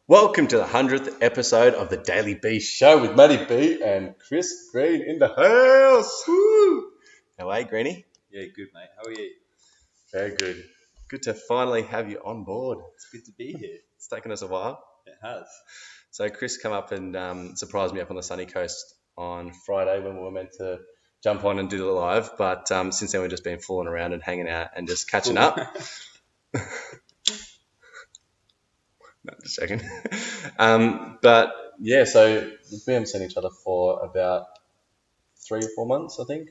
Welcome to the 100th episode of the Daily B Show with Matty B and Chris Green in the house. Woo! How are you, Greenie? Yeah, good mate. How are you? Very good. Good to finally have you on board. It's good to be here. It's taken us a while. It has. So Chris come up and surprised me up on the sunny coast on Friday when we were meant to jump on and do the live. But since then we've just been fooling around and hanging out and just catching up. No, just checking. But yeah, so we haven't seen each other for about 3 or 4 months, I think.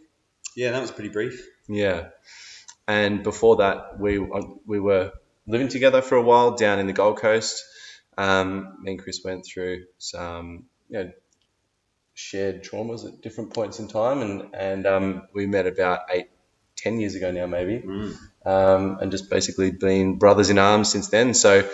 Yeah, that was pretty brief. Yeah, and before that, we were living together for a while down in the Gold Coast. Me and Chris went through some shared traumas at different points in time, and we met about 10 years ago now, maybe, and just basically been brothers in arms since then. So,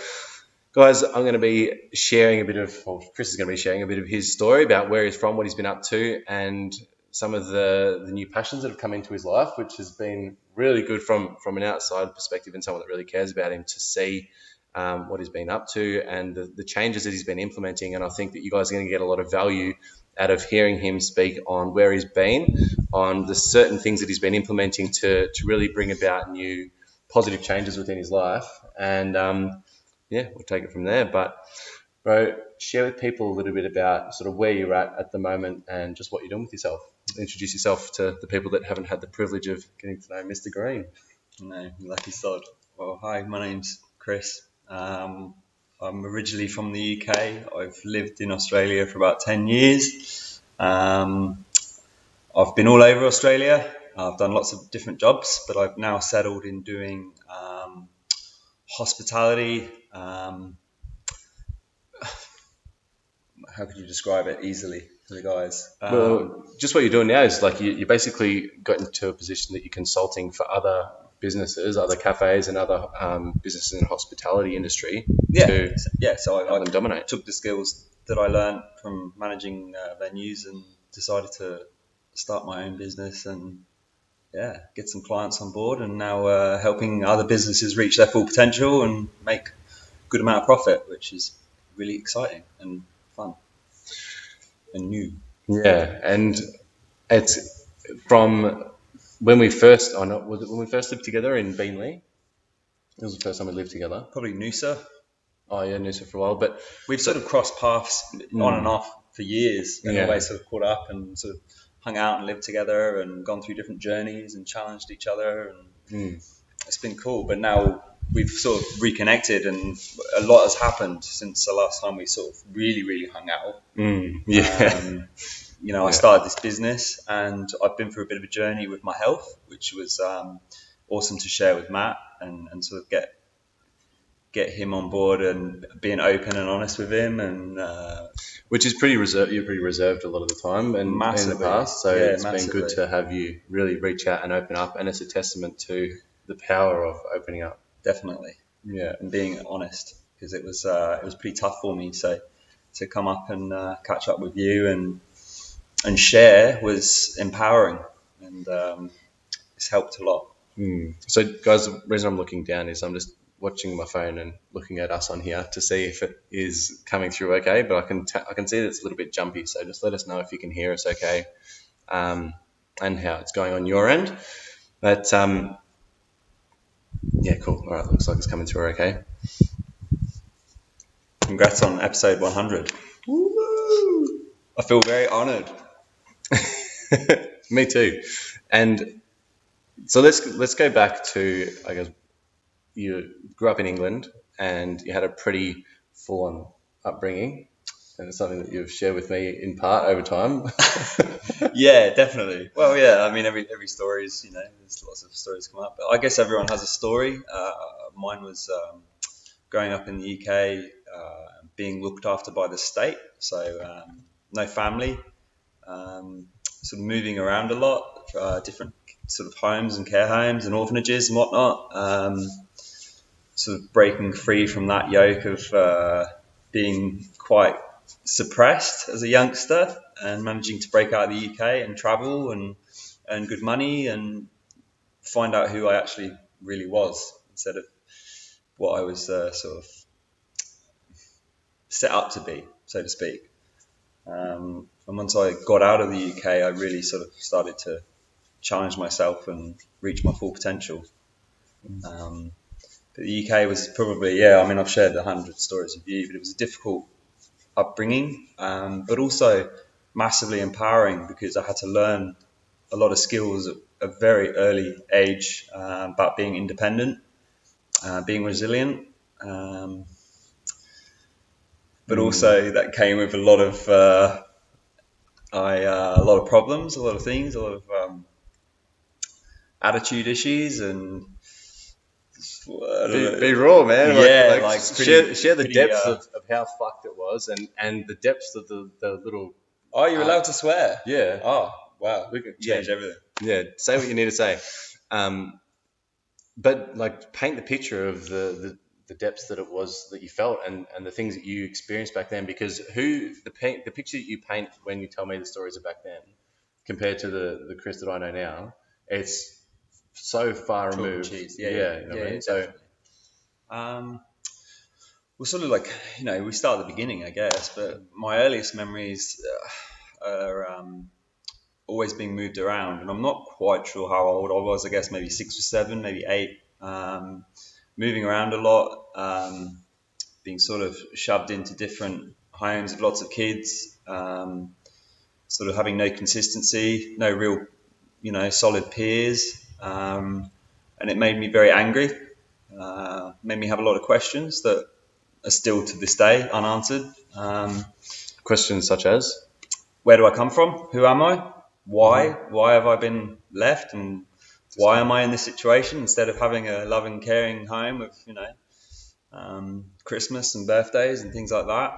guys, I'm going to be sharing Chris is going to be sharing a bit of his story about where he's from, what he's been up to, and some of the new passions that have come into his life, which has been really good from an outside perspective and someone that really cares about him to see what he's been up to and the changes that he's been implementing. And I think that you guys are going to get a lot of value out of hearing him speak on where he's been, on the certain things that he's been implementing to really bring about new positive changes within his life. And we'll take it from there. But, bro, share with people a little bit about sort of where you're at the moment and just what you're doing with yourself. Introduce yourself to the people that haven't had the privilege of getting to know Mr. Green. No, lucky sod. Well, hi, my name's Chris. I'm originally from the UK. I've lived in Australia for about 10 years. I've been all over Australia. I've done lots of different jobs, but I've now settled in doing hospitality. How could you describe it easily to the guys? Well, just what you're doing now is like you basically got into a position that you're consulting for other businesses, other cafes and other businesses in the hospitality industry. So I help them dominate. took the skills that I learned from managing venues and decided to start my own business and get some clients on board, and now helping other businesses reach their full potential and make a good amount of profit, which is really exciting and fun and new. Yeah, and it's from when we first lived together in Beenleigh. It was the first time we lived together. Probably Noosa. Oh yeah, Noosa for a while, but we've sort of crossed paths on and off for years, and always sort of caught up and sort of hung out and lived together and gone through different journeys and challenged each other, and it's been cool. But now we've sort of reconnected, and a lot has happened since the last time we sort of really hung out. I started this business, and I've been through a bit of a journey with my health, which was awesome to share with Matt and sort of get him on board and being open and honest with him, and which is pretty reserved. You're pretty reserved a lot of the time, and massively. In the past, so it's massively. been good to have you really reach out and open up, and it's a testament to the power of opening up. Definitely, and being honest, because it was pretty tough for me. So to come up and catch up with you and share was empowering, and it's helped a lot. So, guys, the reason I'm looking down is I'm just watching my phone and looking at us on here to see if it is coming through okay, but I can see that it's a little bit jumpy, so just let us know if you can hear us okay, and how it's going on your end. But cool. All right, looks like it's coming through okay. Congrats on episode 100. Woo! I feel very honoured. Me too. And so let's go back to, I guess, you grew up in England and you had a pretty full-on upbringing, and it's something that you've shared with me in part over time. Yeah, definitely. Well, yeah, I mean, every story is, there's lots of stories come up, but I guess everyone has a story. Mine was growing up in the UK, being looked after by the state, so no family, sort of moving around a lot, different sort of homes and care homes and orphanages and whatnot, sort of breaking free from that yoke of being quite suppressed as a youngster, and managing to break out of the UK and travel and earn good money and find out who I actually really was, instead of what I was sort of set up to be, so to speak. And once I got out of the UK, I really sort of started to challenge myself and reach my full potential. But the UK was probably, I mean, I've shared 100 stories with you, but it was a difficult upbringing, but also massively empowering because I had to learn a lot of skills at a very early age about being independent, being resilient, but also that came with a lot of problems, a lot of things, a lot of attitude issues, and Be raw, man. Share the pretty, depths of how fucked it was, and the depths of the little. Oh, you're allowed to swear? Yeah. Oh, wow. We can Change everything. Yeah, say what you need to say. But like paint the picture of the depths that it was that you felt and the things that you experienced back then, because the picture that you paint when you tell me the stories of back then compared to the Chris that I know now, it's so far removed. Yeah, you know what I mean? So well, sort of like, we start at the beginning, I guess, but my earliest memories are always being moved around, and I'm not quite sure how old I was. I guess maybe 6 or 7, maybe 8. Moving around a lot, being sort of shoved into different homes with lots of kids, sort of having no consistency, no real, solid peers, and it made me very angry. Made me have a lot of questions that are still to this day unanswered. questions such as, where do I come from? Who am I? Why? Why have I been left? And why am I in this situation instead of having a loving, caring home with, Christmas and birthdays and things like that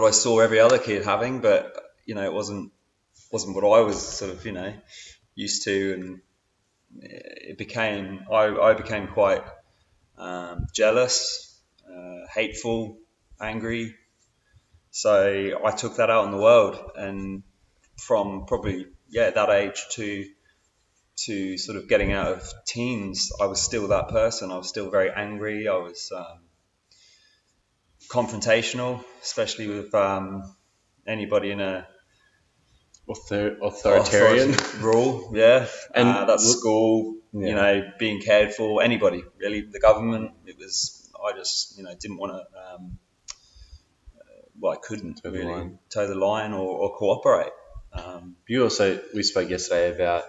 I saw every other kid having, but, it wasn't what I was sort of, used to. And I became quite jealous, hateful, angry. So I took that out in the world, and from probably that age to sort of getting out of teens, I was still that person. I was still very angry. I was confrontational, especially with anybody in a authoritarian role. Yeah, and that's school. Being cared for. Anybody really, the government. It was. I just didn't want to. I couldn't really toe the line or cooperate. We spoke yesterday about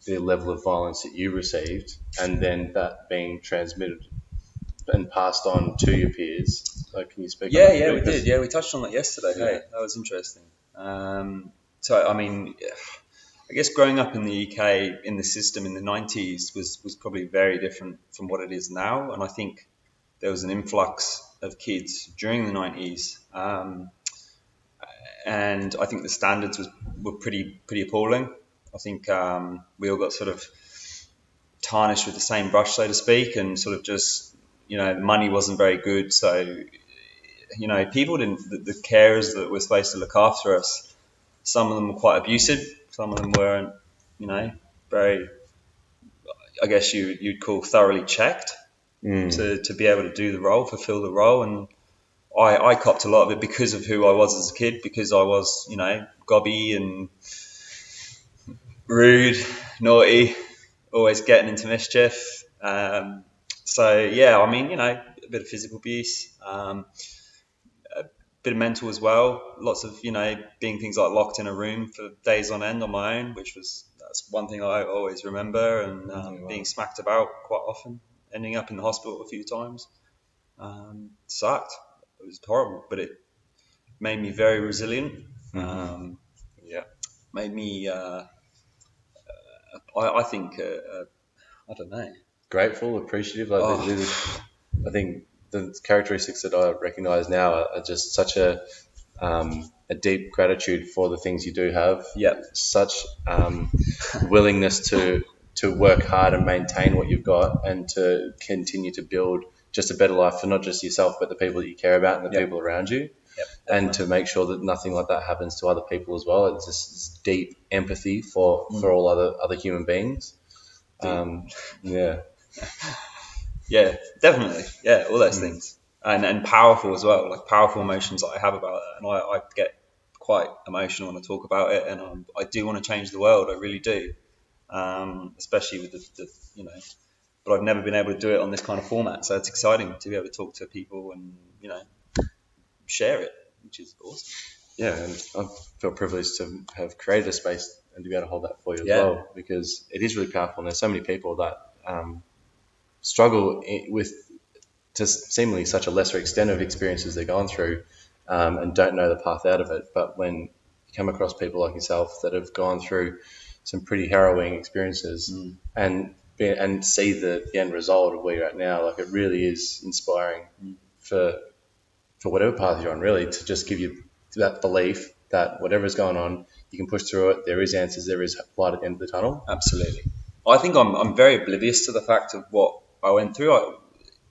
the level of violence that you received, and then that being transmitted and passed on to your peers. Can you speak? Yeah, we did. Yeah, we touched on that yesterday. Yeah. Hey, that was interesting. So, I mean, I guess growing up in the UK in the system in the 90s was probably very different from what it is now, and I think there was an influx of kids during the 90s. And I think the standards were pretty appalling. I think we all got sort of tarnished with the same brush, so to speak, and sort of just, money wasn't very good. So, people the carers that were supposed to look after us, some of them were quite abusive. Some of them weren't, very, I guess you'd call thoroughly checked to be able to do the role, fulfill the role. And I copped a lot of it because of who I was as a kid, because I was, gobby and rude, naughty, always getting into mischief. So, I mean, a bit of physical abuse, a bit of mental as well. Lots of, being things like locked in a room for days on end on my own, that's one thing I always remember, and being smacked about quite often, ending up in the hospital a few times. Sucked. It was horrible, but it made me very resilient. Made me, I think, I don't know. Grateful, appreciative. I think the characteristics that I recognise now are just such a deep gratitude for the things you do have. Yeah. Such willingness to work hard and maintain what you've got, and to continue to build just a better life for not just yourself, but the people that you care about and the people around you. Yep, and to make sure that nothing like that happens to other people as well. It's just this deep empathy for all other human beings. Yeah, definitely. Yeah, all those things. and powerful as well, like powerful emotions that I have about it. And I get quite emotional when I talk about it, and I do want to change the world. I really do, especially with the but I've never been able to do it on this kind of format. So it's exciting to be able to talk to people and share it, which is awesome. Yeah, and I feel privileged to have created a space and to be able to hold that for you as Yeah. well, because it is really powerful. And there's so many people that struggle with just seemingly such a lesser extent of experiences they're going through, and don't know the path out of it. But when you come across people like yourself that have gone through some pretty harrowing experiences and see the end result of where you're at now, like, it really is inspiring for whatever path you're on, really, to just give you that belief that whatever's going on, you can push through it. There is answers. There is light at the end of the tunnel. Absolutely. I think I'm very oblivious to the fact of what I went through.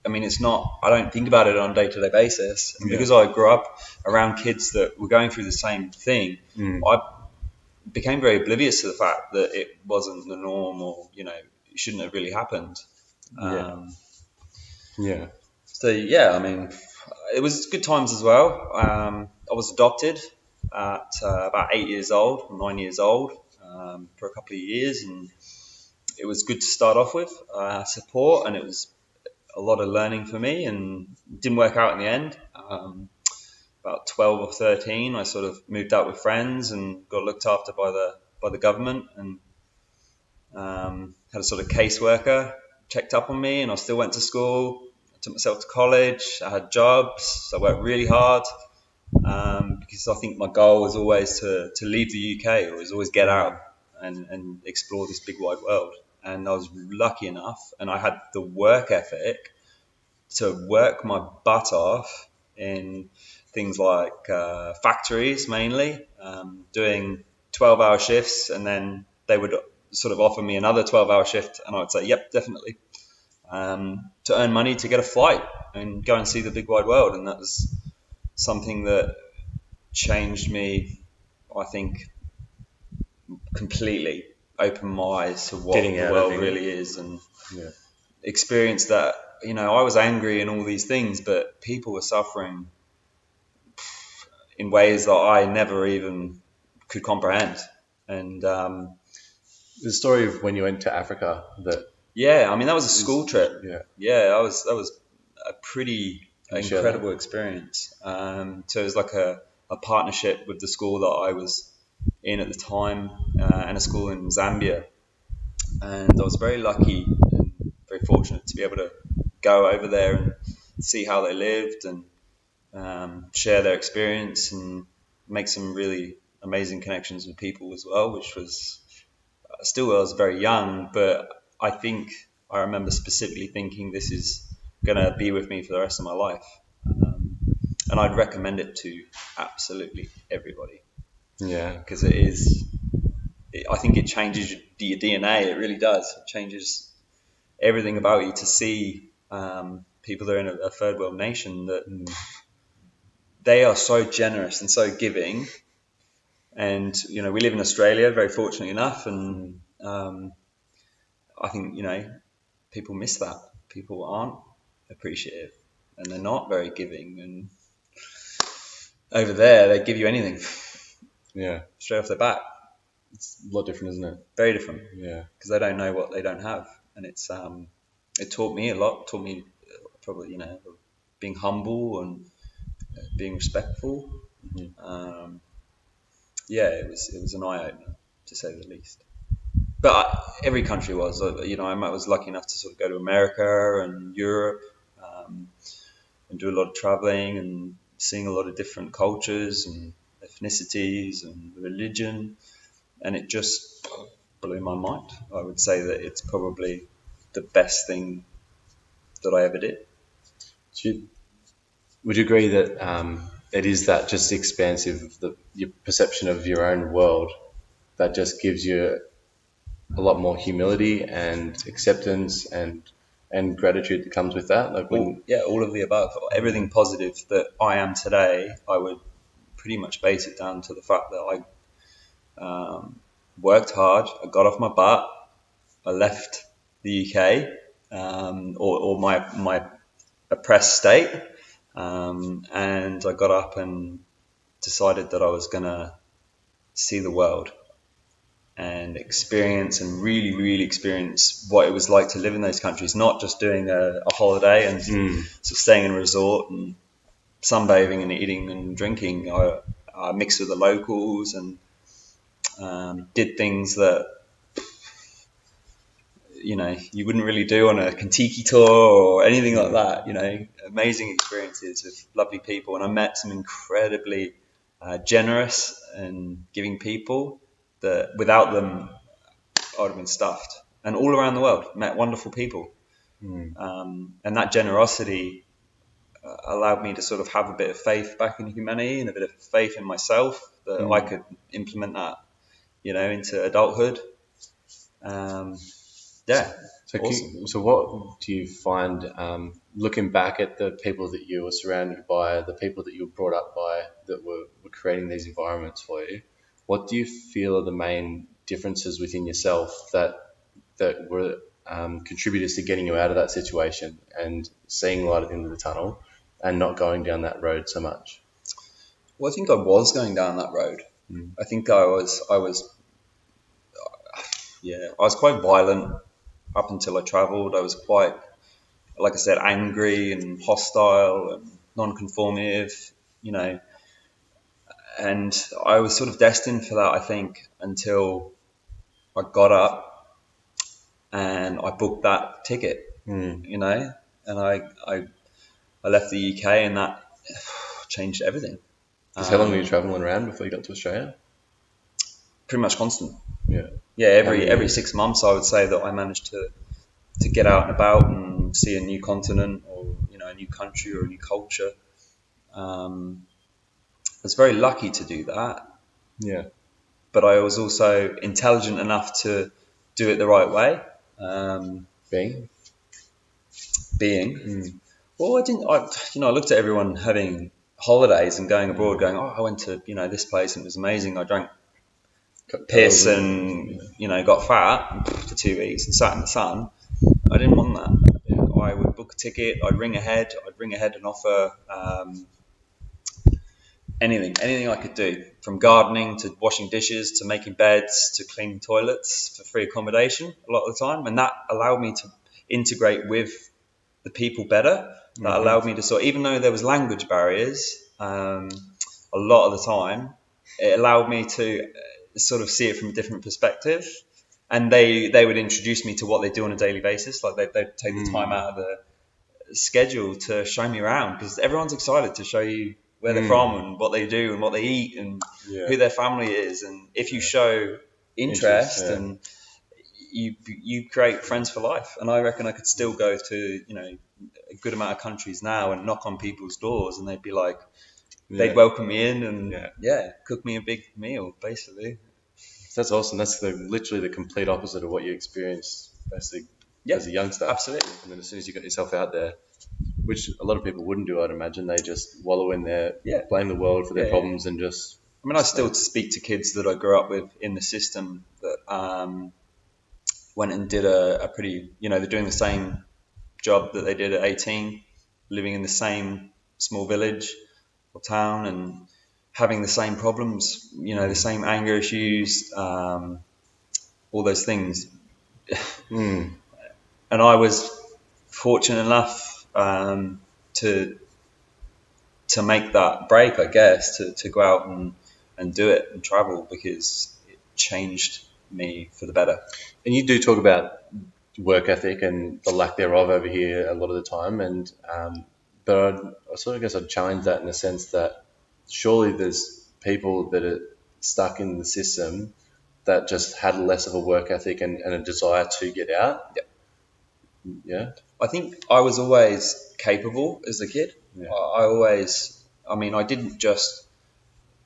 I mean, it's not, I don't think about it on a day-to-day basis. And because I grew up around kids that were going through the same thing, I became very oblivious to the fact that it wasn't the norm, or, it shouldn't have really happened. Yeah. So, I mean, it was good times as well. I was adopted at about 8 years old, 9 years old, for a couple of years. And it was good to start off with support, and it was a lot of learning for me, and it didn't work out in the end. About 12 or 13, I sort of moved out with friends and got looked after by the government, and had a sort of caseworker checked up on me, and I still went to school. I took myself to college. I had jobs. I worked really hard, because I think my goal was always to leave the UK, or was always get out and explore this big wide world. And I was lucky enough, and I had the work ethic to work my butt off in things like factories, mainly, doing 12-hour shifts, and then they would sort of offer me another 12-hour shift, and I would say, yep, definitely, to earn money to get a flight and go and see the big wide world. And that was something that changed me, I think, completely. Opened my eyes to what Getting the out world of really is, and Yeah. experienced that. I was angry and all these things, but people were suffering in ways that I never even could comprehend. And The story of when you went to Africa, that I mean, that was a school trip. Yeah. That was a pretty Can you share incredible that? experience. So it was like a partnership with the school that I was in at the time, and a school in Zambia. And I was very lucky and very fortunate to be able to go over there and see how they lived, and share their experience, and make some really amazing connections with people as well, which was still, I was very young, but I think I remember specifically thinking this is going to be with me for the rest of my life. And I'd recommend it to absolutely everybody, Yeah. because I think it changes your DNA. It really does. It changes everything about you to see people that are in a third world nation, that they are so generous and so giving. And we live in Australia, very fortunate enough, and I think people miss that. People aren't appreciative, and they're not very giving. And over there, they give you anything Yeah. straight off the bat. It's a lot different, isn't it? Very different, Yeah. because they don't know what they don't have. And it taught me a lot. It taught me probably being humble and being respectful. It was an eye opener, to say the least. But every country was. I was lucky enough to sort of go to America and Europe, and do a lot of traveling and seeing a lot of different cultures and ethnicities and religion, and it just blew my mind. I would say that it's probably the best thing that I ever did. Would you agree that it is that just expansive, your perception of your own world, that just gives you a lot more humility and acceptance and gratitude that comes with that? Like all of the above. Everything positive that I am today, I would pretty much base it down to the fact that I worked hard, I got off my butt, I left the UK, or my oppressed state, And I got up and decided that I was going to see the world and experience and really, really experience what it was like to live in those countries, not just doing a holiday and sort of staying in a resort and sunbathing and eating and drinking. I mixed with the locals and did things that you wouldn't really do on a Kentucky tour or anything like that. Amazing experiences with lovely people, and I met some incredibly generous and giving people that without them I would have been stuffed. And all around the world, met wonderful people, and that generosity allowed me to sort of have a bit of faith back in humanity and a bit of faith in myself that I could implement that, into adulthood. Yeah. So, Awesome. so what do you find, looking back at the people that you were surrounded by, the people that you were brought up by, that were creating these environments for you? What do you feel are the main differences within yourself that were contributors to getting you out of that situation and seeing light at the end of the tunnel and not going down that road so much? Well, I think I was going down that road. I think I was quite violent up until I travelled. I was quite, like I said, angry and hostile and non-conformist, and I was sort of destined for that, I think, until I got up and I booked that ticket, and I left the UK, and that changed everything. Because how long were you travelling around before you got to Australia? Pretty much constant. Yeah. Every 6 months, I would say that I managed to get out and about and see a new continent or a new country or a new culture. I was very lucky to do that. Yeah. But I was also intelligent enough to do it the right way. Being. Well, I didn't. I looked at everyone having holidays and going abroad, going, "Oh, I went to this place and it was amazing. I drank piss and got fat for 2 weeks and sat in the sun." I didn't want that. I would book a ticket. I'd ring ahead and offer anything I could do, from gardening to washing dishes to making beds to cleaning toilets for free accommodation a lot of the time, and that allowed me to integrate with the people better. That allowed me to even though there was language barriers, a lot of the time, it allowed me to sort of see it from a different perspective. And they would introduce me to what they do on a daily basis. Like they'd take the time out of the schedule to show me around, because everyone's excited to show you where they're from and what they do and what they eat and who their family is. And if you show interest and you create friends for life. And I reckon I could still go to a good amount of countries now and knock on people's doors, and they'd be like, they'd welcome me in and cook me a big meal, basically. That's awesome. That's literally the complete opposite of what you experienced as a youngster. Absolutely. And then as soon as you got yourself out there, which a lot of people wouldn't do, I'd imagine, they just wallow in there, blame the world for their problems and just... I mean, I still speak to kids that I grew up with in the system that went and did a pretty, they're doing the same job that they did at 18, living in the same small village or town and having the same problems, the same anger issues, all those things. And I was fortunate enough to make that break, I guess, to go out and do it and travel, because it changed me for the better. And you do talk about work ethic and the lack thereof over here a lot of the time, and but I sort of guess I'd challenge that in the sense that surely there's people that are stuck in the system that just had less of a work ethic and a desire to get out. Yeah. I think I was always capable as a kid. I didn't just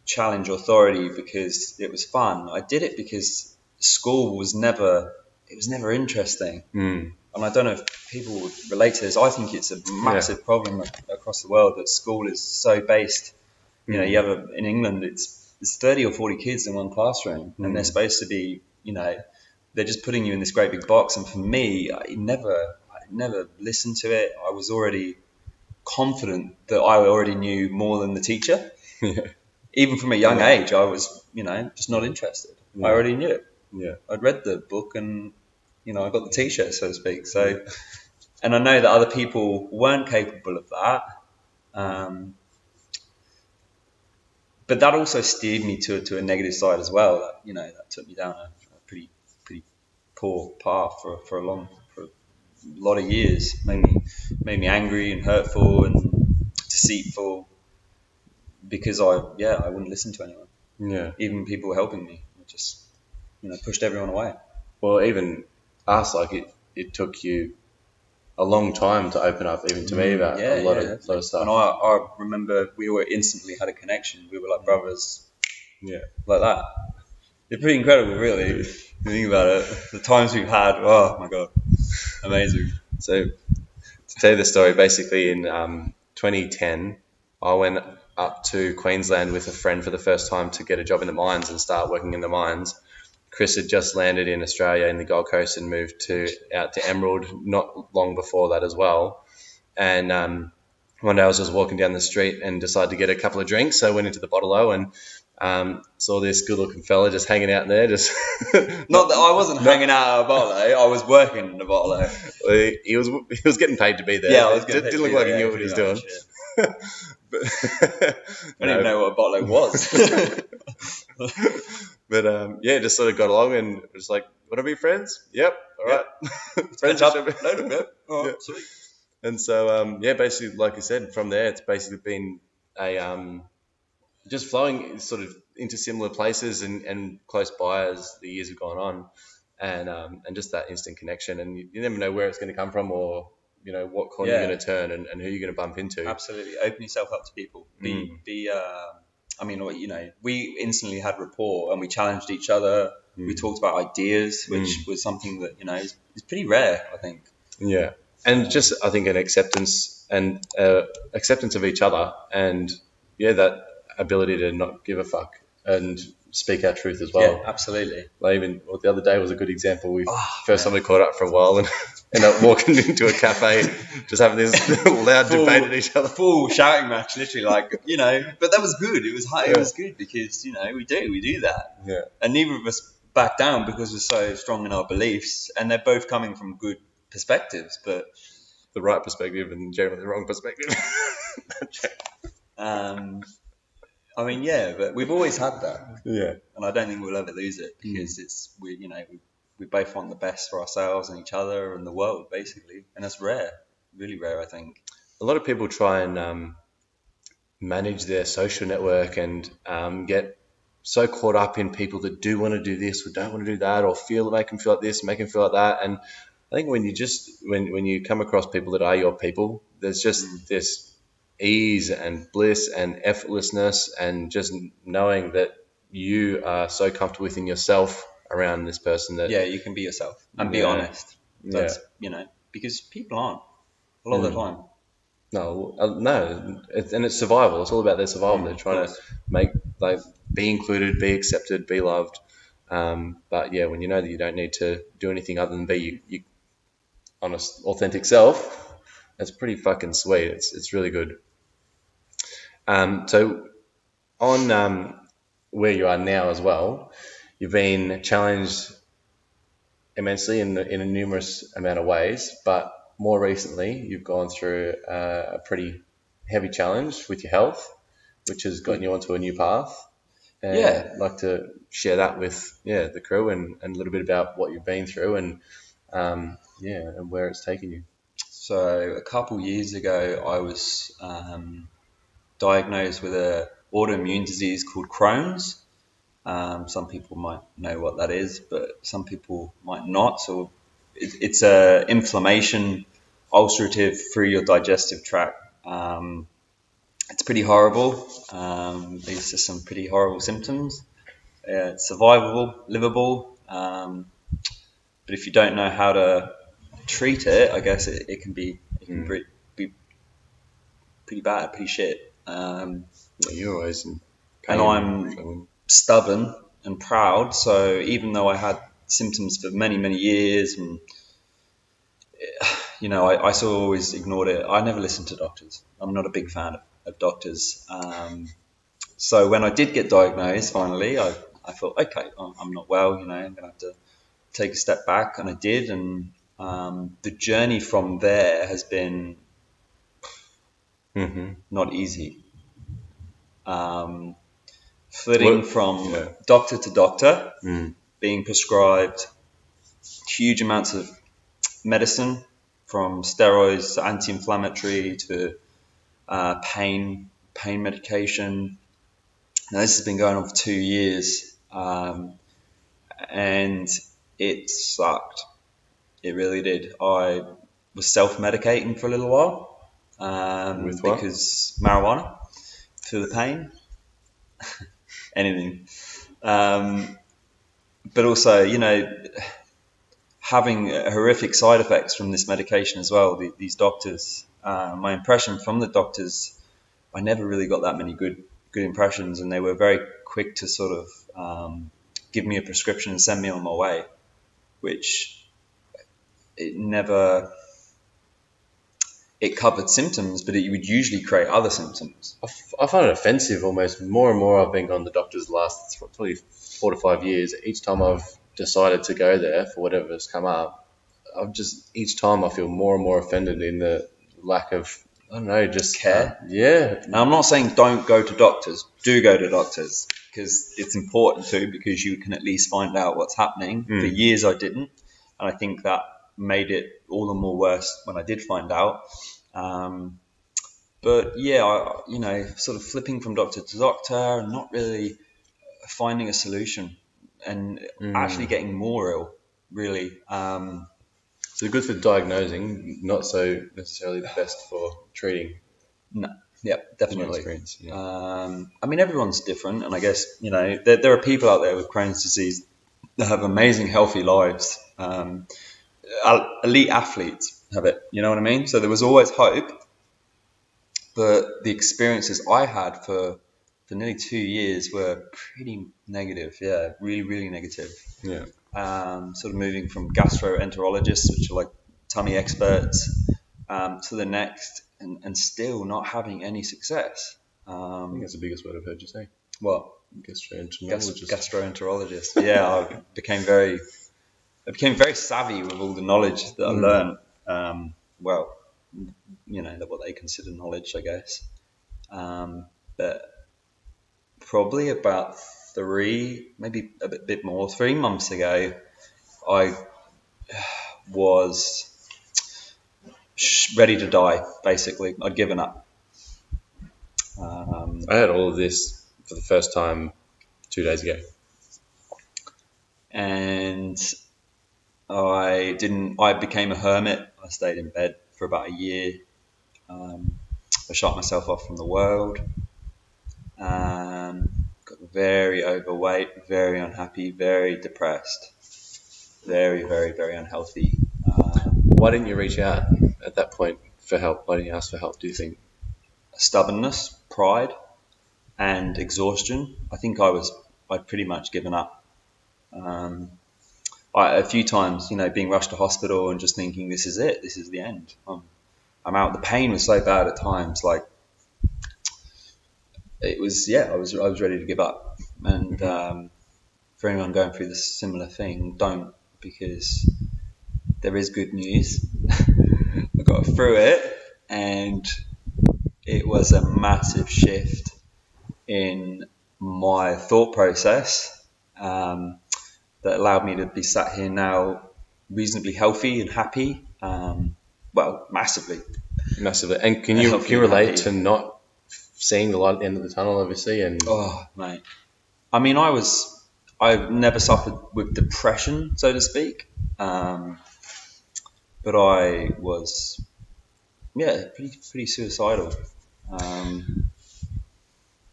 challenge authority because it was fun. I did it because school was never interesting. And I don't know if people would relate to this. I think it's a massive problem across the world that school is so based. You have in England, it's 30 or 40 kids in one classroom, and they're supposed to be, they're just putting you in this great big box. And for me, I never listened to it. I was already confident that I already knew more than the teacher. Yeah. Even from a young age, I was, just not interested. I already knew it. Yeah. I'd read the book and, I got the t-shirt, so to speak. So, and I know that other people weren't capable of that. But that also steered me to a negative side as well. That took me down a pretty poor path for a lot of years. Made me angry and hurtful and deceitful because I wouldn't listen to anyone. Yeah. Even people helping me, I just pushed everyone away. Well, even us, like it took you a long time to open up, even to me, about a lot of stuff. And I remember we were instantly had a connection. We were like brothers. Yeah. Like that. They're pretty incredible, really. If you think about it, the times we've had. Oh my god, amazing. So, to tell you the story, basically in 2010, I went up to Queensland with a friend for the first time to get a job in the mines and start working in the mines. Chris had just landed in Australia in the Gold Coast and moved out to Emerald not long before that as well. And one day I was just walking down the street and decided to get a couple of drinks. So I went into the Bottle-O and saw this good-looking fella just hanging out there. Just not that I wasn't hanging out at a Bottle-O. I was working in a Bottle-O. He was getting paid to be there. Yeah, I was getting paid didn't look like he knew what he was doing. But, I didn't even know what a Bottle-O was. But just sort of got along and was like, "Want to be friends?" Yep. All right. Friends up. Load bit. Oh, sweet. And so basically, like I said, from there it's basically been a just flowing sort of into similar places and close by as the years have gone on, and just that instant connection, and you never know where it's going to come from or what corner you're going to turn and who you're going to bump into. Absolutely, open yourself up to people. We instantly had rapport and we challenged each other. We talked about ideas, which was something that is pretty rare, I think. Yeah, and just I think an acceptance of each other, and that ability to not give a fuck and speak our truth as well. Yeah, absolutely. Like the other day was a good example. We first time we caught up for a while and ended up walking into a cafe, just having this loud debate at each other. Full shouting match, literally, but that was good. It was high. It was good because we do that. Yeah. And neither of us back down because we're so strong in our beliefs, and they're both coming from good perspectives, but the right perspective and generally the wrong perspective. But we've always had that. Yeah. And I don't think we'll ever lose it because we both want the best for ourselves and each other and the world, basically. And that's rare, really rare, I think. A lot of people try and manage their social network and get so caught up in people that do want to do this or don't want to do that, or make them feel like this, make them feel like that. And I think when you come across people that are your people, there's just this ease and bliss and effortlessness, and just knowing that you are so comfortable within yourself around this person that you can be yourself and be honest. That's because people aren't a lot of the time. No, it's survival. It's all about their survival. They're trying to be included, be accepted, be loved. But when you know that you don't need to do anything other than be your honest, authentic self, it's pretty fucking sweet. It's really good. So on where you are now as well, you've been challenged immensely in a numerous amount of ways, but more recently you've gone through a pretty heavy challenge with your health, which has gotten you onto a new path. And I'd like to share that with the crew and a little bit about what you've been through and where it's taken you. So a couple years ago, I was diagnosed with an autoimmune disease called Crohn's. Some people might know what that is, but some people might not. So it's a inflammation, ulcerative through your digestive tract. It's pretty horrible. These are some pretty horrible symptoms. It's survivable, livable, but if you don't know how to treat it, I guess it can be pretty bad, pretty shit. You're always in pain. And I'm stubborn and proud, so even though I had symptoms for many, many years, and I sort of always ignored it. I never listened to doctors. I'm not a big fan of doctors. So when I did get diagnosed, finally, I thought, okay, I'm not well. I'm going to have to take a step back, and I did. And the journey from there has been not easy. Flitting from doctor to doctor, being prescribed huge amounts of medicine, from steroids to anti-inflammatory to pain medication. Now this has been going on for 2 years, and it sucked. It really did. I was self-medicating for a little while With what? because marijuana for the pain, anything. But also, having horrific side effects from this medication as well. These doctors, my impression from the doctors, I never really got that many good impressions, and they were very quick to sort of give me a prescription and send me on my way, which it covered symptoms, but it would usually create other symptoms. I find it offensive almost. More and more I've been going to the doctors the last probably 4 to 5 years. Each time I've decided to go there for whatever's come up, each time I feel more and more offended in the lack of, I don't know, just care. Now I'm not saying don't go to doctors. Do go to doctors, because it's important to, because you can at least find out what's happening. For years I didn't, and I think that made it all the more worse when I did find out. But yeah, sort of flipping from doctor to doctor and not really finding a solution, and actually getting more ill, really. So good for diagnosing, not so necessarily the best for treating. No, yeah, definitely. Experience, yeah. I mean, everyone's different, and I guess there are people out there with Crohn's disease that have amazing, healthy lives. Elite athletes have it. You know what I mean? So there was always hope, but the experiences I had for nearly 2 years were pretty negative. Yeah, really, really negative. Yeah. Sort of moving from gastroenterologists, which are like tummy experts, to the next, and still not having any success. I think that's the biggest word I've heard you say. What? Gastroenterologist. Gastroenterologist. Yeah, I became very savvy with all the knowledge that I learned. What they consider knowledge, I guess. But probably about 3 months ago, I was ready to die, basically. I'd given up. I had all of this for the first time 2 days ago. And I became a hermit. I stayed in bed for about a year. I shut myself off from the world. Got very overweight, very unhappy, very depressed, very, very, very unhealthy. Why didn't you reach out at that point for help? Why didn't you ask for help, do you think? Stubbornness, pride, and exhaustion. I think I'd pretty much given up. A few times, being rushed to hospital and just thinking, this is it, this is the end. I'm out. The pain was so bad at times, like it was. Yeah, I was ready to give up. And for anyone going through this similar thing, don't, because there is good news. I got through it, and it was a massive shift in my thought process that allowed me to be sat here now reasonably healthy and happy. Massively. And can you relate to not seeing the light at the end of the tunnel, obviously? And oh, mate. I mean, I've never suffered with depression, so to speak. But I was, pretty suicidal. I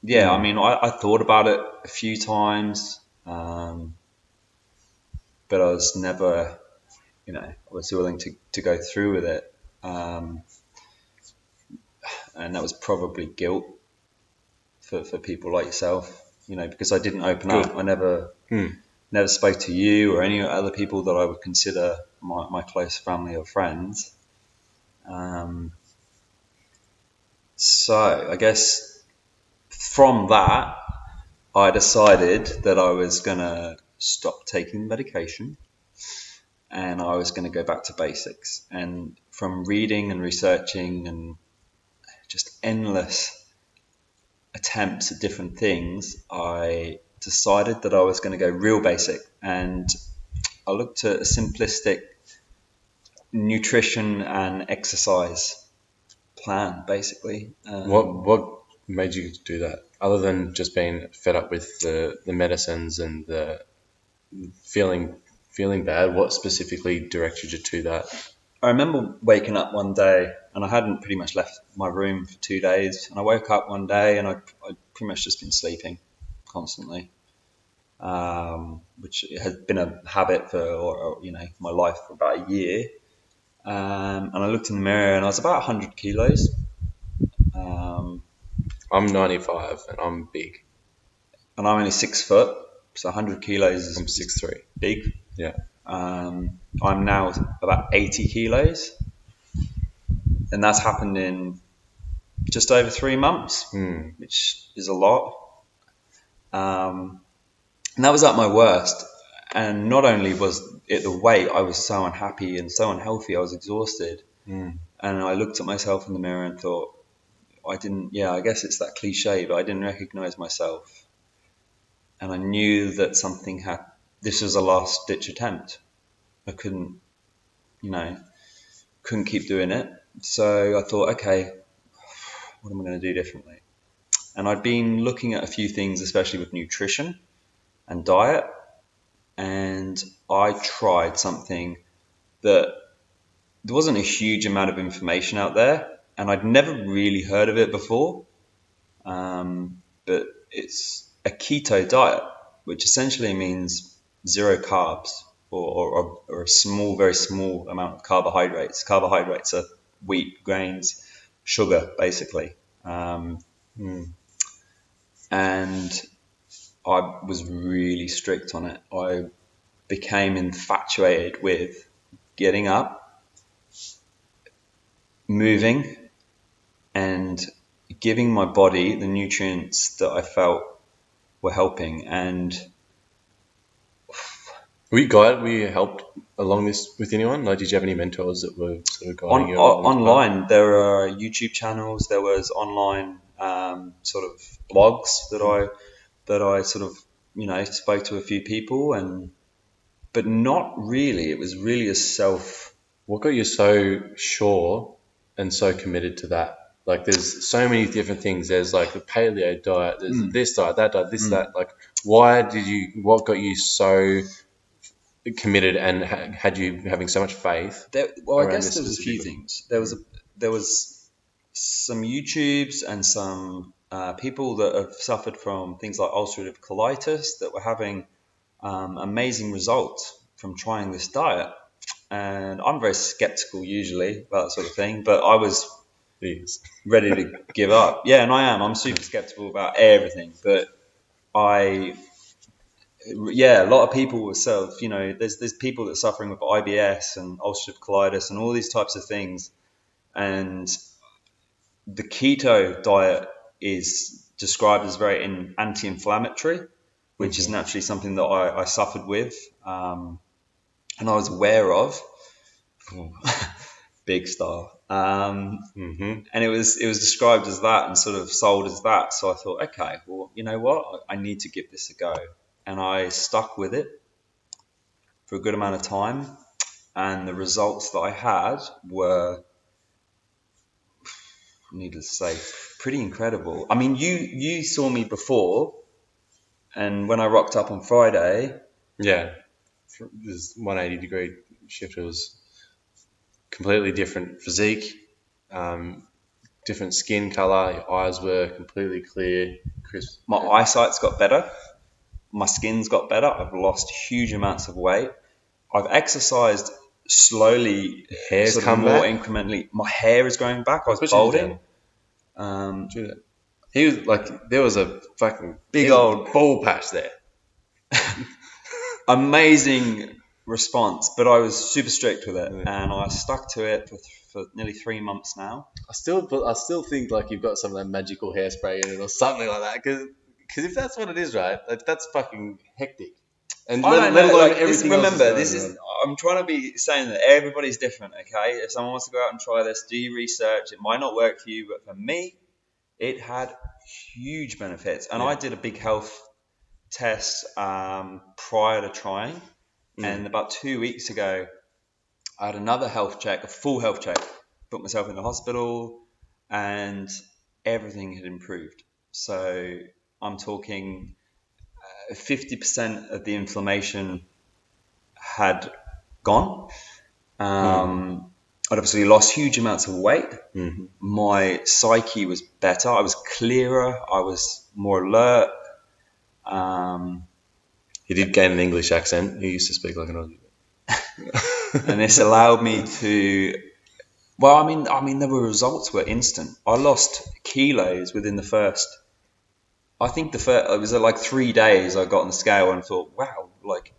mean, I thought about it a few times, but I was never, I was willing to go through with it. And that was probably guilt for people like yourself, because I didn't open up. I never spoke to you or any other people that I would consider my close family or friends. So I guess from that, I decided that I was going to stop taking medication and I was going to go back to basics. And from reading and researching and just endless attempts at different things, I decided that I was going to go real basic. And I looked at a simplistic nutrition and exercise plan, basically. What made you do that? Other than just being fed up with the medicines and the feeling bad, what specifically directed you to that? I remember waking up one day and I hadn't pretty much left my room for 2 days. And I woke up one day and I'd pretty much just been sleeping constantly, which has been a habit for my life for about a year. And I looked in the mirror and I was about 100 kilos. I'm 95 and I'm big. And I'm only 6 foot, so 100 kilos is I'm 6'3". big. Yeah. I'm now about 80 kilos, and that's happened in just over 3 months, which is a lot. And that was at my worst. And not only was it the weight, I was so unhappy and so unhealthy. I was exhausted. And I looked at myself in the mirror and thought, I guess it's that cliche, but I didn't recognize myself. And I knew that this was a last ditch attempt. I couldn't keep doing it. So I thought, okay, what am I going to do differently? And I'd been looking at a few things, especially with nutrition and diet. And I tried something that there wasn't a huge amount of information out there. And I'd never really heard of it before. But it's a keto diet, which essentially means zero carbs or a very small amount of carbohydrates. Carbohydrates are wheat, grains, sugar, basically. And I was really strict on it. I became infatuated with getting up, moving, and giving my body the nutrients that I felt were helping. And Were you helped along this with anyone? Like, did you have any mentors that were sort of guiding you? Online, there are YouTube channels. There was online sort of blogs that I sort of spoke to a few people, but not really. It was really a self. What got you so sure and so committed to that? Like, there's so many different things. There's like the paleo diet. There's this diet, that diet, this that. Like, what got you so committed and had you having so much faith? I guess there was a few things. There was some YouTubes and some people that have suffered from things like ulcerative colitis that were having amazing results from trying this diet. And I'm very skeptical usually about that sort of thing, but I was ready to give up. Yeah, and I am. I'm super skeptical about everything, but a lot of people with there's people that are suffering with IBS and ulcerative colitis and all these types of things. And the keto diet is described as very anti-inflammatory, which is naturally something that I suffered with, and I was aware of. Big star. And it was described as that and sort of sold as that. So I thought, okay, well, you know what? I need to give this a go. And I stuck with it for a good amount of time. And the results that I had were, needless to say, pretty incredible. I mean, you saw me before, and when I rocked up on Friday. Yeah. This 180-degree shift. It was completely different physique, different skin color. Your eyes were completely clear, crisp. My eyesight's got better. My skin's got better. I've lost huge amounts of weight. I've exercised slowly, Hair's sort of come more back. incrementally. My hair is growing back. I was balding. He was like, there was a fucking big old bald patch there. Amazing response, but I was super strict with it, and I stuck to it for for nearly 3 months now. I still think like you've got some of that magical hairspray in it or something like that. Because if that's what it is, right, like, that's fucking hectic. And I don't let know. alone Like, everything remember, else this is is. going I'm trying to be saying that everybody's different. Okay, if someone wants to go out and try this, do your research. It might not work for you, but for me, it had huge benefits. And Yeah. I did a big health test prior to trying, and about 2 weeks ago, I had another health check, a full health check. Put myself in the hospital, and everything had improved. So I'm talking 50% of the inflammation had gone. I'd obviously lost huge amounts of weight. Mm-hmm. My psyche was better. I was clearer. I was more alert. He did gain an English accent. He used to speak like an Aussie. And this allowed me to. Well, I mean, the results were instant. I lost kilos within the first. I think the first. It was like 3 days. I got on the scale and thought, wow, like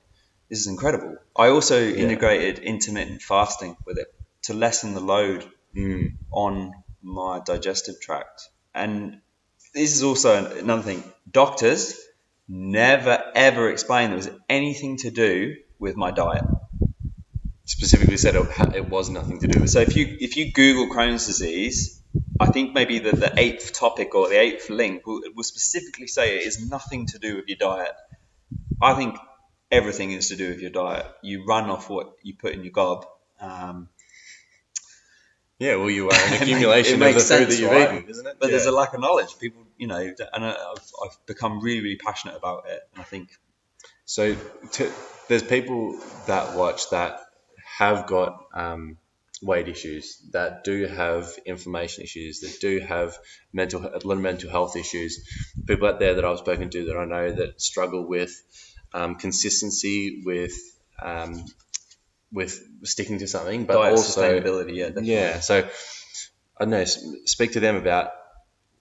this is incredible. I also integrated intermittent fasting with it to lessen the load on my digestive tract. And this is also another thing. Doctors never ever explained there was anything to do with my diet. Specifically said it was nothing to do with So it. if you Google Crohn's disease, I think maybe the eighth topic or the eighth link will specifically say it is nothing to do with your diet. I think everything is to do with your diet. You run off what you put in your gob. Yeah, well, you are an accumulation of the food that you've eaten, isn't it? But there's a lack of knowledge. People, you know, and I've become really, really passionate about it. And I think So there's people that watch that have got weight issues, that do have inflammation issues, that do have a lot of mental health issues. People out there that I've spoken to that I know that struggle with consistency, with sticking to something, but diet also sustainability. Yeah, definitely. yeah. So I don't know. Speak to them about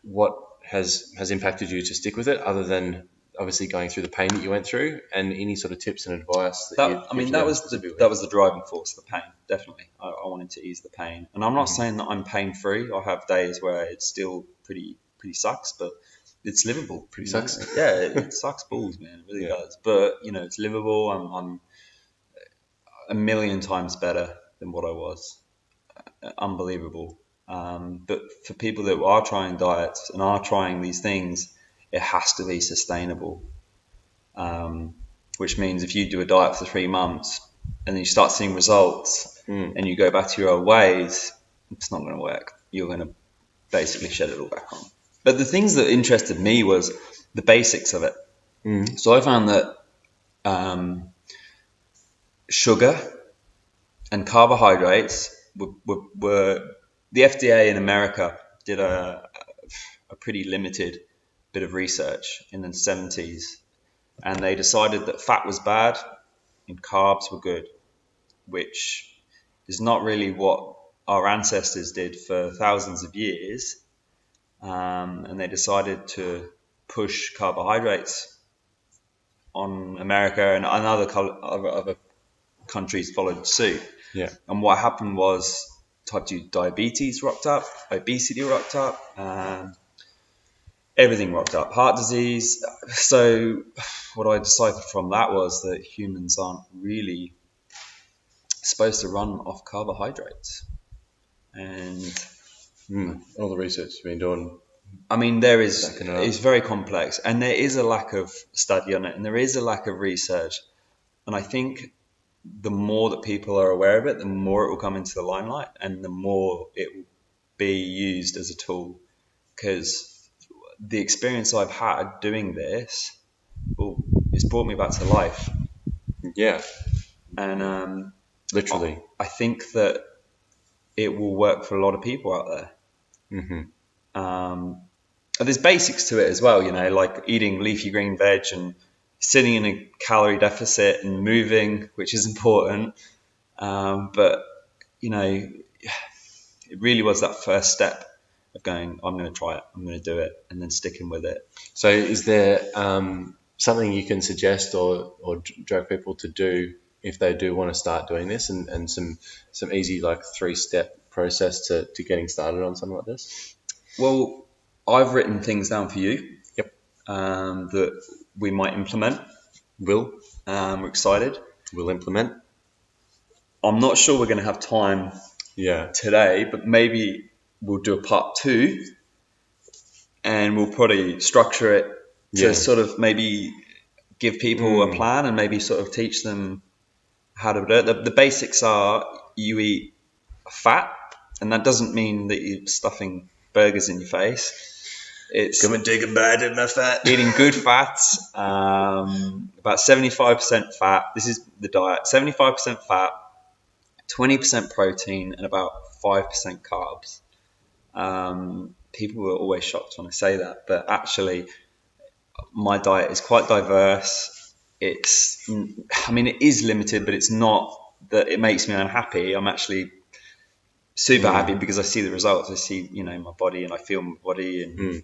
what has impacted you to stick with it, other than obviously going through the pain that you went through, and any sort of tips and advice that that was the driving force, the pain. Definitely, I wanted to ease the pain, and I'm not saying that I'm pain free. I have days where it still pretty sucks, but it's livable. Pretty sucks. Yeah, it sucks balls, man. It really does. But you know, it's livable. I'm a million times better than what I was. Unbelievable. But for people that are trying diets and are trying these things, it has to be sustainable. Which means if you do a diet for 3 months and then you start seeing results and you go back to your old ways, it's not going to work. You're going to basically shed it all back on. But the things that interested me was the basics of it. So I found that sugar and carbohydrates were the FDA in America did a pretty limited bit of research in the 70s, and they decided that fat was bad and carbs were good, which is not really what our ancestors did for thousands of years. And they decided to push carbohydrates on America, and other countries followed suit. Yeah. And what happened was type 2 diabetes rocked up, obesity rocked up, everything rocked up, heart disease. So what I deciphered from that was that humans aren't really supposed to run off carbohydrates. And all the research you've been doing. I mean, it's very complex, and there is a lack of study on it, and there is a lack of research. And I think the more that people are aware of it, the more it will come into the limelight, and the more it will be used as a tool. Because the experience I've had doing this, it's brought me back to life. Yeah. And literally, I think that it will work for a lot of people out there. And there's basics to it as well, you know, like eating leafy green veg and sitting in a calorie deficit and moving, which is important. But, you know, it really was that first step of going, I'm going to try it, I'm going to do it, and then sticking with it. So is there something you can suggest or direct people to do if they do want to start doing this, and some easy like 3-step process to getting started on something like this? Well, I've written things down for you. Yep. That we might implement. We're excited. We'll implement. I'm not sure we're going to have time today, but maybe we'll do a part 2 and we'll probably structure it to sort of maybe give people a plan and maybe sort of teach them how to do it. The basics are you eat fat, and that doesn't mean that you're stuffing burgers in your face. It's come and take a bite of my fat. Eating good fats, about 75% fat. This is the diet: 75% fat, 20% protein, and about 5% carbs. People are always shocked when I say that, but actually, my diet is quite diverse. It is limited, but it's not that it makes me unhappy. I'm actually super happy because I see the results. I see, my body, and I feel my body, and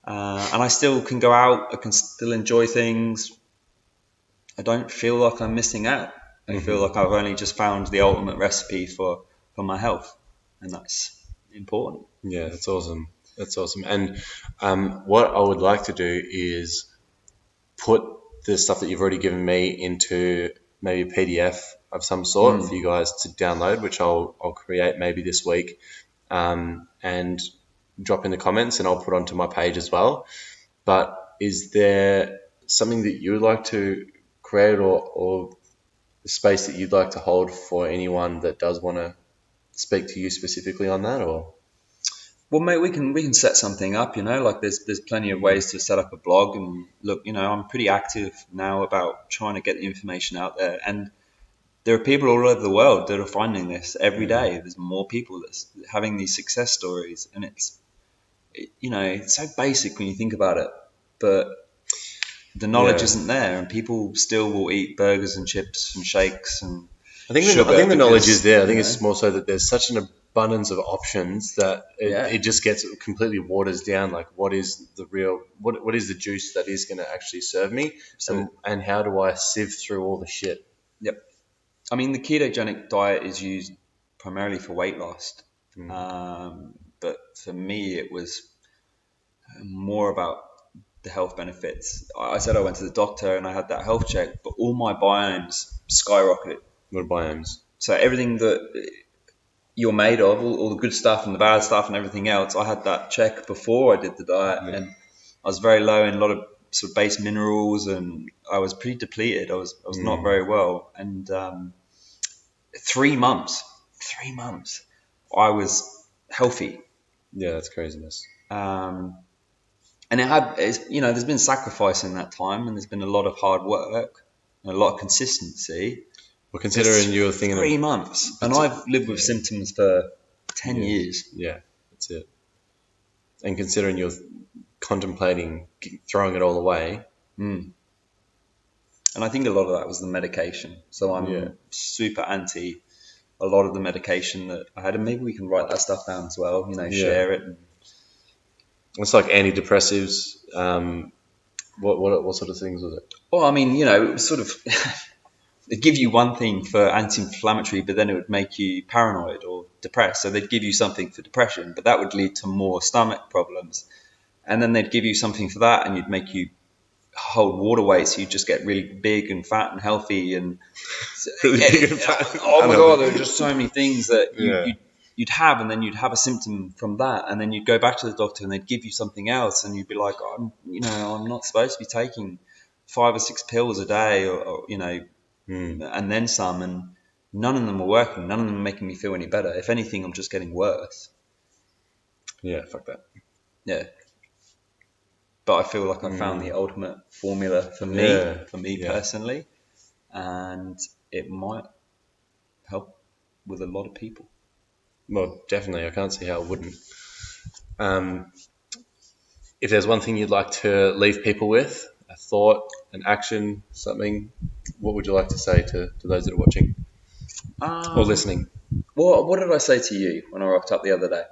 I still can go out. I can still enjoy things. I don't feel like I'm missing out. I feel like I've only just found the ultimate recipe for my health, and that's important. Yeah, that's awesome. That's awesome. And what I would like to do is put the stuff that you've already given me into maybe a PDF of some sort for you guys to download, which I'll create maybe this week, and drop in the comments, and I'll put onto my page as well. But is there something that you would like to create, or the space that you'd like to hold for anyone that does want to speak to you specifically on that? Or well, mate, we can set something up. Like there's plenty of ways to set up a blog. And look, I'm pretty active now about trying to get the information out there. And there are people all over the world that are finding this every day. There's more people that's having these success stories, and it's so basic when you think about it, but the knowledge isn't there, and people still will eat burgers and chips and shakes and I think the knowledge is there. I think it's more so that there's such an abundance of options that it just gets completely waters down. Like, what is the real, what is the juice that is going to actually serve me, and how do I sieve through all the shit? Yep. I mean, the ketogenic diet is used primarily for weight loss, but for me, it was more about the health benefits. I said I went to the doctor and I had that health check, but all my biomes skyrocketed. What biomes? So everything that you're made of, all the good stuff and the bad stuff and everything else, I had that check before I did the diet, and I was very low in a lot of sort of base minerals, and I was pretty depleted. I was not very well, and 3 months, I was healthy. Yeah, that's craziness. And there's been sacrifice in that time, and there's been a lot of hard work and a lot of consistency. Well, considering you were thinking 3 months, and I've lived with symptoms for 10 years. Yeah, that's it. And considering you're contemplating throwing it all away. And I think a lot of that was the medication. So I'm super anti a lot of the medication that I had, and maybe we can write that stuff down as well. Share it. It's like antidepressives. What sort of things was it? Well, I mean, it was sort of they'd give you one thing for anti-inflammatory, but then it would make you paranoid or depressed. So they'd give you something for depression, but that would lead to more stomach problems. And then they'd give you something for that, and you'd make you hold water weight, so you just get really big and fat and healthy. And really big and fat. Oh my God, there were just so many things that you'd have, and then you'd have a symptom from that, and then you'd go back to the doctor and they'd give you something else, and you'd be like, I'm not supposed to be taking 5 or 6 pills a day, or and then some, and none of them were working. None of them were making me feel any better. If anything, I'm just getting worse. Yeah, fuck that. Yeah. But I feel like I found the ultimate formula for me personally, and it might help with a lot of people. Well, definitely. I can't see how it wouldn't. If there's one thing you'd like to leave people with, a thought, an action, something, what would you like to say to those that are watching or listening? Well, what did I say to you when I rocked up the other day?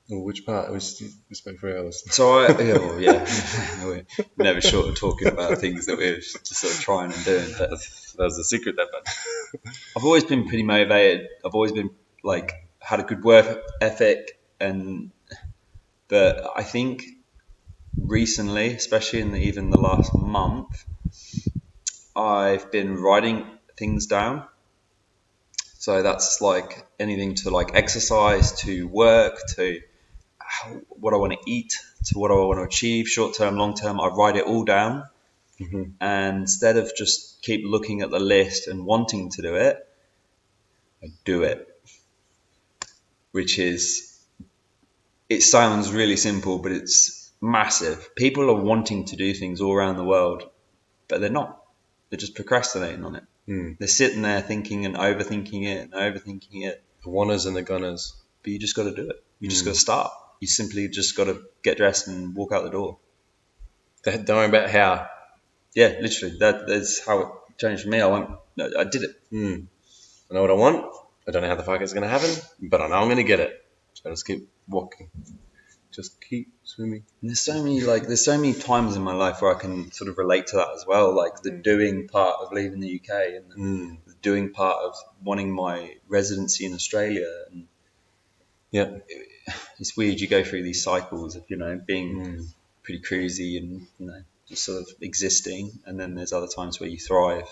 Well, which part? We spoke for hours. So we're never short of talking about things that we're just sort of trying and doing. But that was the secret, that bad. I've always been pretty motivated. I've always been like had a good work ethic, but I think recently, especially in even the last month, I've been writing things down. So that's like anything to like exercise, to work, to what I want to eat, to what I want to achieve, short term, long term. I write it all down. And instead of just keep looking at the list and wanting to do it, I do it. Which is, it sounds really simple, but it's massive. People are wanting to do things all around the world, but they're not. They're just procrastinating on it. They're sitting there thinking and overthinking it and overthinking it. The wanners and the gunners. But you just got to do it. You just got to start. You simply just got to get dressed and walk out the door. Don't worry about how. Yeah, literally. That's how it changed for me. I did it. I know what I want. I don't know how the fuck it's going to happen, but I know I'm going to get it. So I just keep walking. Just keep swimming. And there's so many times in my life where I can sort of relate to that as well, like the doing part of leaving the UK and the doing part of wanting my residency in Australia. And yeah, it's weird. You go through these cycles of being pretty cruisy and just sort of existing, and then there's other times where you thrive.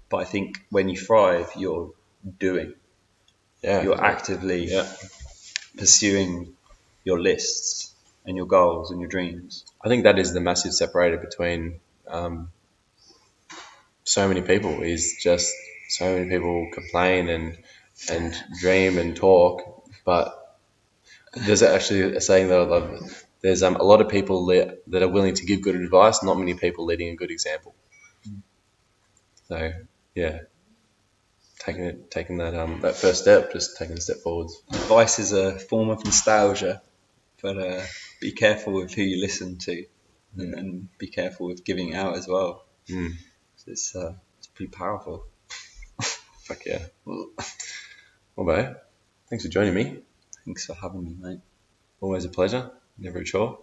But I think when you thrive, you're doing. Yeah, you're actively pursuing your lists and your goals and your dreams. I think that is the massive separator between so many people. Is just so many people complain and dream and talk, but there's actually a saying that I love. There's a lot of people that are willing to give good advice, not many people leading a good example. So yeah, taking that first step, just taking a step forwards. Advice is a form of nostalgia, but be careful with who you listen to, and be careful with giving it out as well. It's pretty powerful. Fuck yeah. Well, mate, thanks for joining me. Thanks for having me, mate. Always a pleasure. Never a chore.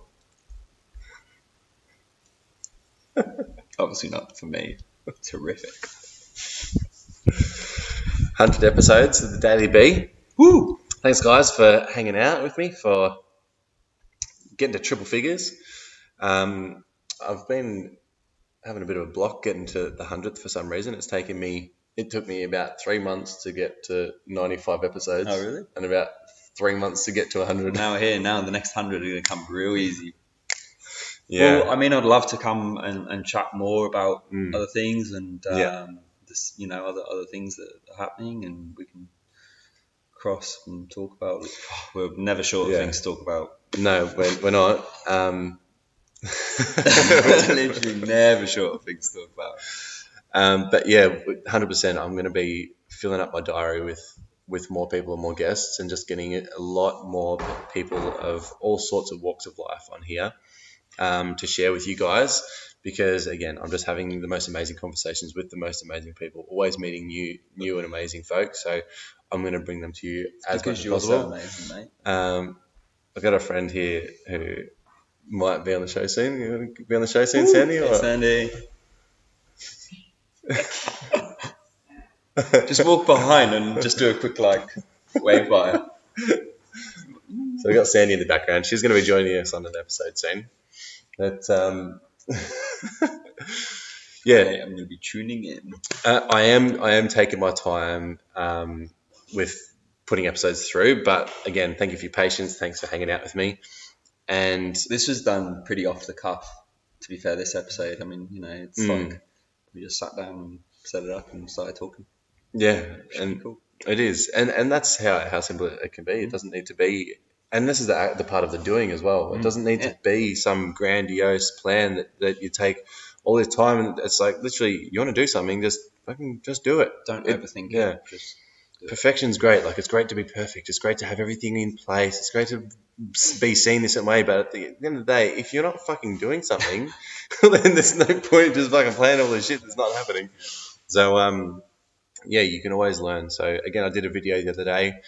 Obviously not for me. Terrific. 100 episodes of the Daily Bee. Woo! Thanks, guys, for hanging out with me, for getting to triple figures. I've been having a bit of a block getting to the 100th for some reason. It took me about 3 months to get to 95 episodes. Oh, really? And about 3 months to get to 100. Now we're here. Now the next 100 are going to come real easy. Yeah. Well, I mean, I'd love to come and chat more about other things and other things that are happening, and we can cross and talk about. We're never short of things to talk about. No, we're not. Literally never short of things to talk about. But yeah, 100%. I'm going to be filling up my diary with more people and more guests, and just getting a lot more people of all sorts of walks of life on here to share with you guys. Because again, I'm just having the most amazing conversations with the most amazing people, always meeting new and amazing folks. So I'm going to bring them to you as much as possible. So amazing, mate. I've got a friend here who might be on the show soon. You want to be on the show soon, Sandy? Hey, Sandy. Just walk behind and just do a quick wave by. So we got Sandy in the background. She's going to be joining us on an episode soon. But yeah, I'm going to be tuning in. I am taking my time with putting episodes through. But again, thank you for your patience. Thanks for hanging out with me. And this was done pretty off the cuff. To be fair, this episode, I mean, it's like we just sat down and set it up and started talking. Yeah, and cool. It is, and that's how simple it can be. It doesn't need to be, and this is the part of the doing as well. It doesn't need to be some grandiose plan that you take all this time, and it's like literally you want to do something, just do it. Don't overthink it. Yeah, just perfection's great. Like, it's great to be perfect. It's great to have everything in place. It's great to be seen this way. But at the end of the day, if you're not fucking doing something, then there's no point just fucking planning all this shit that's not happening. So yeah, you can always learn. So again, I did a video the other day.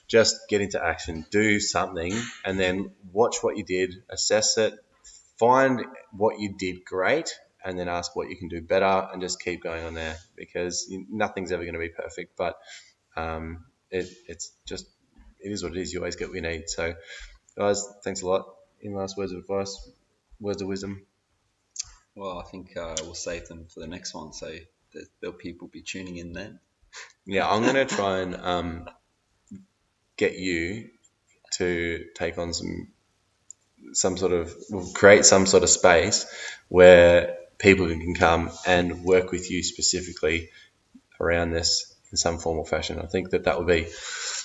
Just get into action, do something, and then watch what you did, assess it, find what you did great, and then ask what you can do better, and just keep going on there, because nothing's ever going to be perfect. But it's just it is what it is. You always get what you need. So, guys, thanks a lot. Any last words of advice, words of wisdom? Well, I think we'll save them for the next one, so there'll people be tuning in then. Yeah, I'm going to try and get you to take on some sort of, we'll create some sort of space where people can come and work with you specifically around this in some form or fashion. I think that would be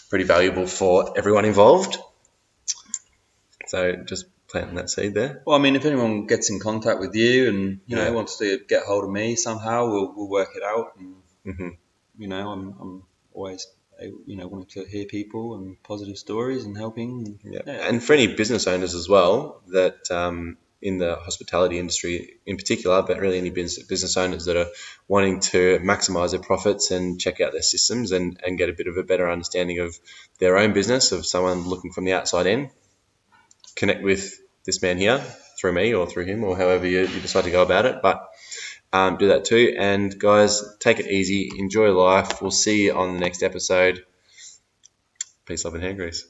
pretty valuable for everyone involved. So just planting that seed there. Well, I mean, if anyone gets in contact with you and wants to get hold of me somehow, we'll work it out. And I'm always wanting to hear people and positive stories and helping. Yeah. And for any business owners as well that in the hospitality industry in particular, but really any business owners that are wanting to maximize their profits and check out their systems and get a bit of a better understanding of their own business, of someone looking from the outside in, connect with this man here through me or through him or however you decide to go about it. But do that too. And guys, take it easy. Enjoy life. We'll see you on the next episode. Peace, love, and hand grease.